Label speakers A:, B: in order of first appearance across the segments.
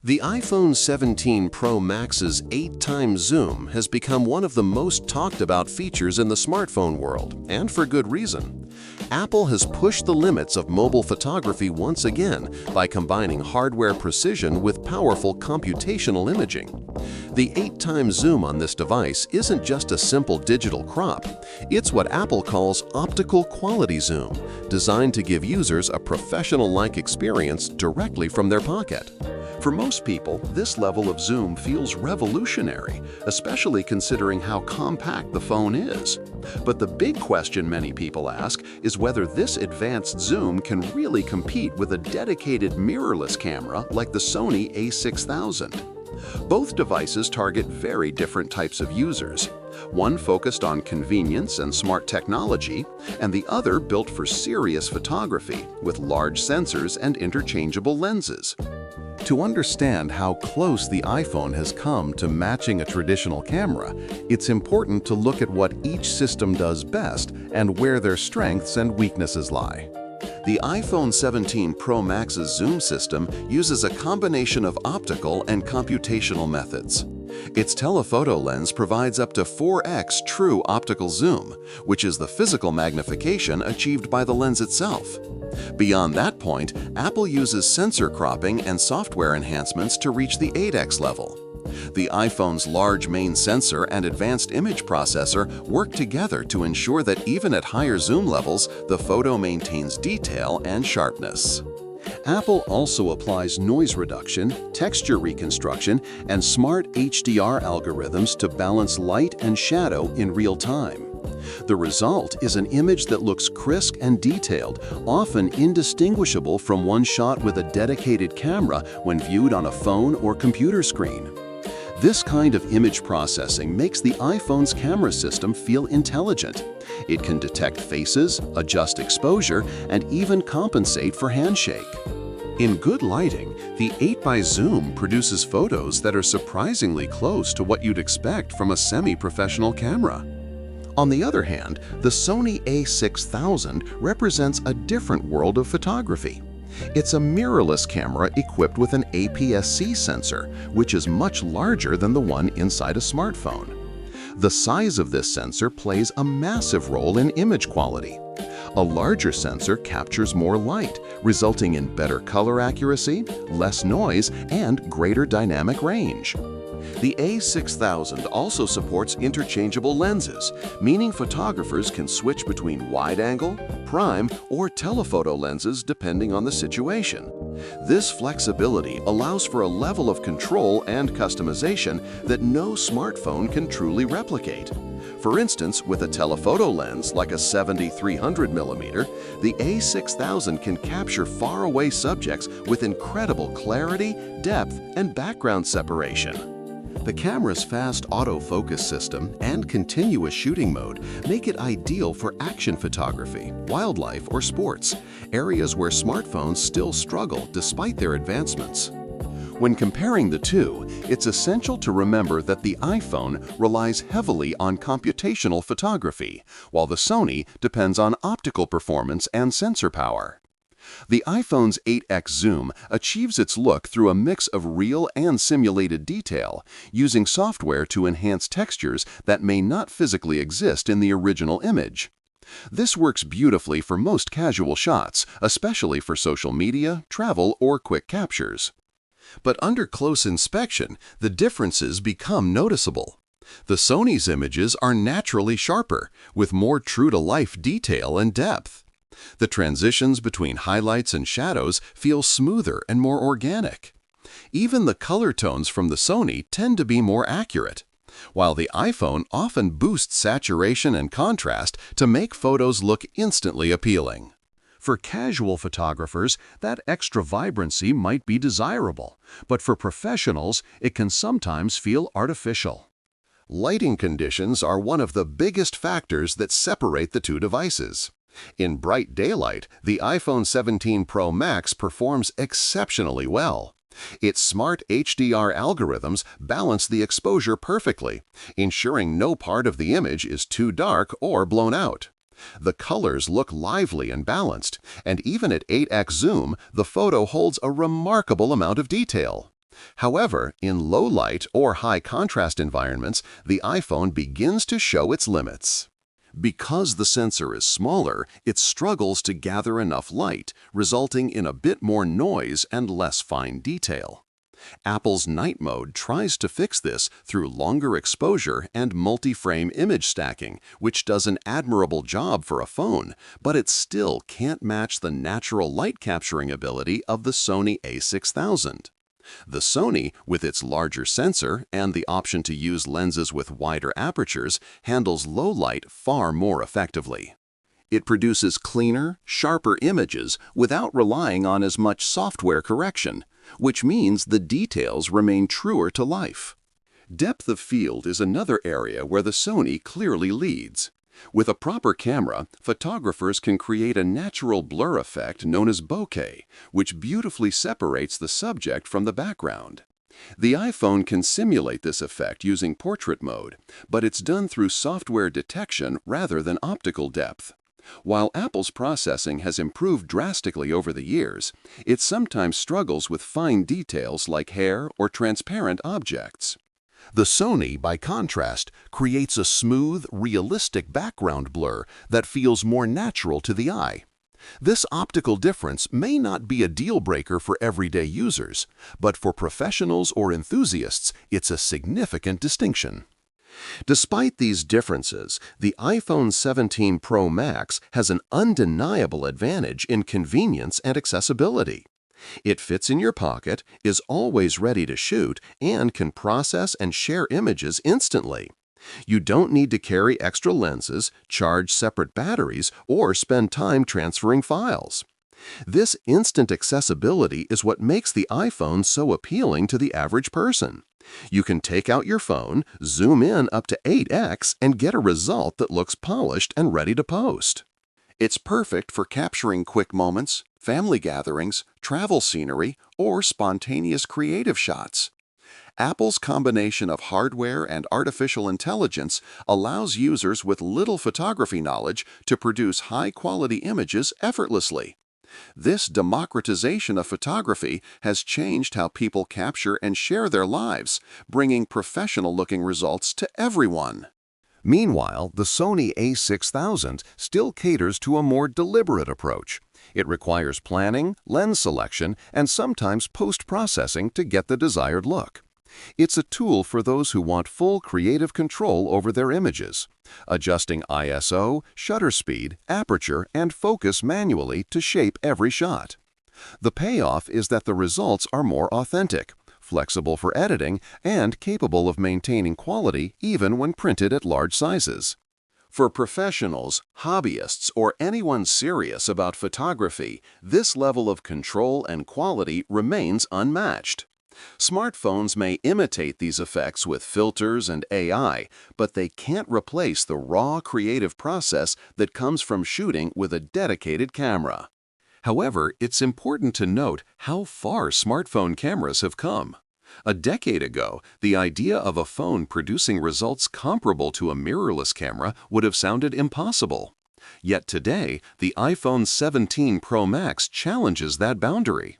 A: The iPhone 17 Pro Max's 8x zoom has become one of the most talked about features in the smartphone world, and for good reason. Apple has pushed the limits of mobile photography once again by combining hardware precision with powerful computational imaging. The 8x zoom on this device isn't just a simple digital crop, it's what Apple calls optical quality zoom, designed to give users a professional-like experience directly from their pocket. For most people, this level of zoom feels revolutionary, especially considering how compact the phone is. But the big question many people ask is whether this advanced zoom can really compete with a dedicated mirrorless camera like the Sony a6000. Both devices target very different types of users. One focused on convenience and smart technology, and the other built for serious photography with large sensors and interchangeable lenses. To understand how close the iPhone has come to matching a traditional camera, it's important to look at what each system does best and where their strengths and weaknesses lie. The iPhone 17 Pro Max's zoom system uses a combination of optical and computational methods. Its telephoto lens provides up to 4x true optical zoom, which is the physical magnification achieved by the lens itself. Beyond that point, Apple uses sensor cropping and software enhancements to reach the 8x level. The iPhone's large main sensor and advanced image processor work together to ensure that even at higher zoom levels, the photo maintains detail and sharpness. Apple also applies noise reduction, texture reconstruction, and smart HDR algorithms to balance light and shadow in real time. The result is an image that looks crisp and detailed, often indistinguishable from one shot with a dedicated camera when viewed on a phone or computer screen. This kind of image processing makes the iPhone's camera system feel intelligent. It can detect faces, adjust exposure, and even compensate for handshake. In good lighting, the 8x zoom produces photos that are surprisingly close to what you'd expect from a semi-professional camera. On the other hand, the Sony a6000 represents a different world of photography. It's a mirrorless camera equipped with an APS-C sensor, which is much larger than the one inside a smartphone. The size of this sensor plays a massive role in image quality. A larger sensor captures more light, resulting in better color accuracy, less noise, and greater dynamic range. The a6000 also supports interchangeable lenses, meaning photographers can switch between wide-angle, prime, or telephoto lenses depending on the situation. This flexibility allows for a level of control and customization that no smartphone can truly replicate. For instance, with a telephoto lens like a 70-300mm, the a6000 can capture faraway subjects with incredible clarity, depth, and background separation. The camera's fast autofocus system and continuous shooting mode make it ideal for action photography, wildlife, or sports, areas where smartphones still struggle despite their advancements. When comparing the two, it's essential to remember that the iPhone relies heavily on computational photography, while the Sony depends on optical performance and sensor power. The iPhone's 8x zoom achieves its look through a mix of real and simulated detail, using software to enhance textures that may not physically exist in the original image. This works beautifully for most casual shots, especially for social media, travel, or quick captures. But under close inspection, the differences become noticeable. The Sony's images are naturally sharper, with more true-to-life detail and depth. The transitions between highlights and shadows feel smoother and more organic. Even the color tones from the Sony tend to be more accurate, while the iPhone often boosts saturation and contrast to make photos look instantly appealing. For casual photographers, that extra vibrancy might be desirable, but for professionals, it can sometimes feel artificial. Lighting conditions are one of the biggest factors that separate the two devices. In bright daylight, the iPhone 17 Pro Max performs exceptionally well. Its smart HDR algorithms balance the exposure perfectly, ensuring no part of the image is too dark or blown out. The colors look lively and balanced, and even at 8x zoom, the photo holds a remarkable amount of detail. However, in low light or high contrast environments, the iPhone begins to show its limits. Because the sensor is smaller, it struggles to gather enough light, resulting in a bit more noise and less fine detail. Apple's night mode tries to fix this through longer exposure and multi-frame image stacking, which does an admirable job for a phone, but it still can't match the natural light capturing ability of the Sony a6000. The Sony, with its larger sensor and the option to use lenses with wider apertures, handles low light far more effectively. It produces cleaner, sharper images without relying on as much software correction, which means the details remain truer to life. Depth of field is another area where the Sony clearly leads. With a proper camera, photographers can create a natural blur effect known as bokeh, which beautifully separates the subject from the background. The iPhone can simulate this effect using portrait mode, but it's done through software detection rather than optical depth. While Apple's processing has improved drastically over the years, it sometimes struggles with fine details like hair or transparent objects. The Sony, by contrast, creates a smooth, realistic background blur that feels more natural to the eye. This optical difference may not be a deal breaker for everyday users, but for professionals or enthusiasts, it's a significant distinction. Despite these differences, the iPhone 17 Pro Max has an undeniable advantage in convenience and accessibility. It fits in your pocket, is always ready to shoot, and can process and share images instantly. You don't need to carry extra lenses, charge separate batteries, or spend time transferring files. This instant accessibility is what makes the iPhone so appealing to the average person. You can take out your phone, zoom in up to 8x, and get a result that looks polished and ready to post. It's perfect for capturing quick moments, family gatherings, travel scenery, or spontaneous creative shots. Apple's combination of hardware and artificial intelligence allows users with little photography knowledge to produce high-quality images effortlessly. This democratization of photography has changed how people capture and share their lives, bringing professional-looking results to everyone. Meanwhile, the Sony a6000 still caters to a more deliberate approach. It requires planning, lens selection, and sometimes post-processing to get the desired look. It's a tool for those who want full creative control over their images, adjusting ISO, shutter speed, aperture, and focus manually to shape every shot. The payoff is that the results are more authentic, flexible for editing, and capable of maintaining quality even when printed at large sizes. For professionals, hobbyists, or anyone serious about photography, this level of control and quality remains unmatched. Smartphones may imitate these effects with filters and AI, but they can't replace the raw creative process that comes from shooting with a dedicated camera. However, it's important to note how far smartphone cameras have come. A decade ago, the idea of a phone producing results comparable to a mirrorless camera would have sounded impossible. Yet today, the iPhone 17 Pro Max challenges that boundary.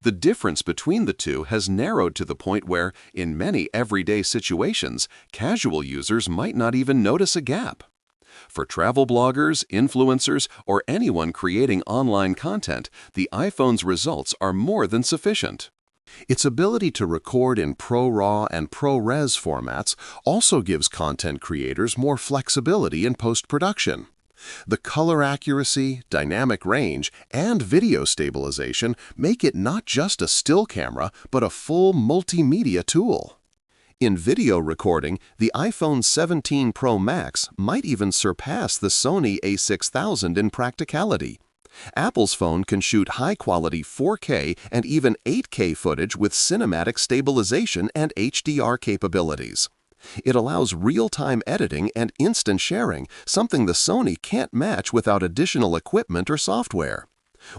A: The difference between the two has narrowed to the point where, in many everyday situations, casual users might not even notice a gap. For travel bloggers, influencers, or anyone creating online content, the iPhone's results are more than sufficient. Its ability to record in ProRAW and ProRes formats also gives content creators more flexibility in post-production. The color accuracy, dynamic range, and video stabilization make it not just a still camera, but a full multimedia tool. In video recording, the iPhone 17 Pro Max might even surpass the Sony a6000 in practicality. Apple's phone can shoot high-quality 4K and even 8K footage with cinematic stabilization and HDR capabilities. It allows real-time editing and instant sharing, something the Sony can't match without additional equipment or software.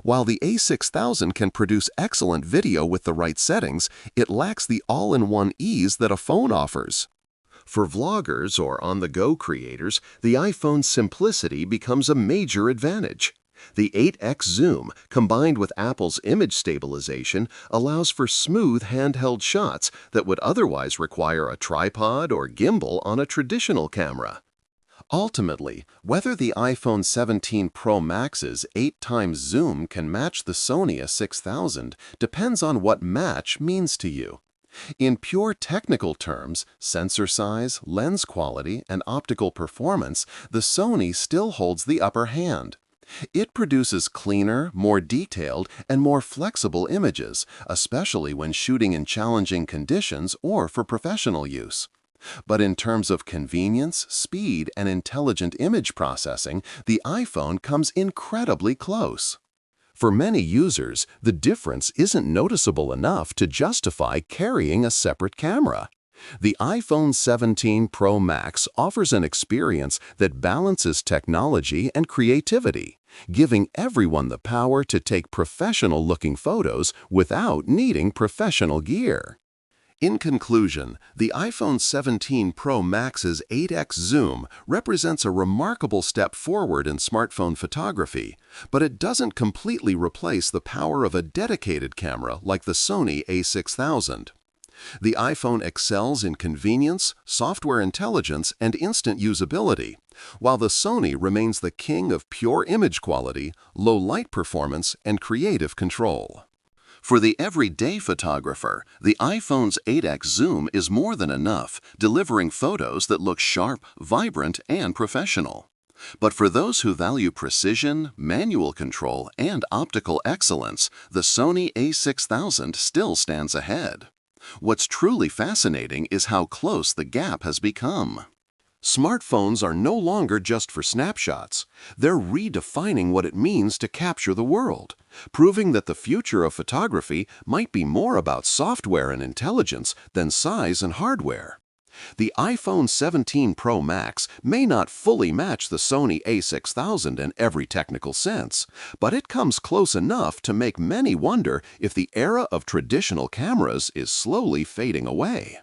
A: While the a6000 can produce excellent video with the right settings, it lacks the all-in-one ease that a phone offers. For vloggers or on-the-go creators, the iPhone's simplicity becomes a major advantage. The 8x zoom, combined with Apple's image stabilization, allows for smooth handheld shots that would otherwise require a tripod or gimbal on a traditional camera. Ultimately, whether the iPhone 17 Pro Max's 8x zoom can match the Sony a6000 depends on what match means to you. In pure technical terms, sensor size, lens quality, and optical performance, the Sony still holds the upper hand. It produces cleaner, more detailed, and more flexible images, especially when shooting in challenging conditions or for professional use. But in terms of convenience, speed, and intelligent image processing, the iPhone comes incredibly close. For many users, the difference isn't noticeable enough to justify carrying a separate camera. The iPhone 17 Pro Max offers an experience that balances technology and creativity, giving everyone the power to take professional-looking photos without needing professional gear. In conclusion, the iPhone 17 Pro Max's 8x zoom represents a remarkable step forward in smartphone photography, but it doesn't completely replace the power of a dedicated camera like the Sony a6000. The iPhone excels in convenience, software intelligence, and instant usability, while the Sony remains the king of pure image quality, low light performance, and creative control. For the everyday photographer, the iPhone's 8x zoom is more than enough, delivering photos that look sharp, vibrant, and professional. But for those who value precision, manual control, and optical excellence, the Sony a6000 still stands ahead. What's truly fascinating is how close the gap has become. Smartphones are no longer just for snapshots. They're redefining what it means to capture the world, proving that the future of photography might be more about software and intelligence than size and hardware. The iPhone 17 Pro Max may not fully match the Sony a6000 in every technical sense, but it comes close enough to make many wonder if the era of traditional cameras is slowly fading away.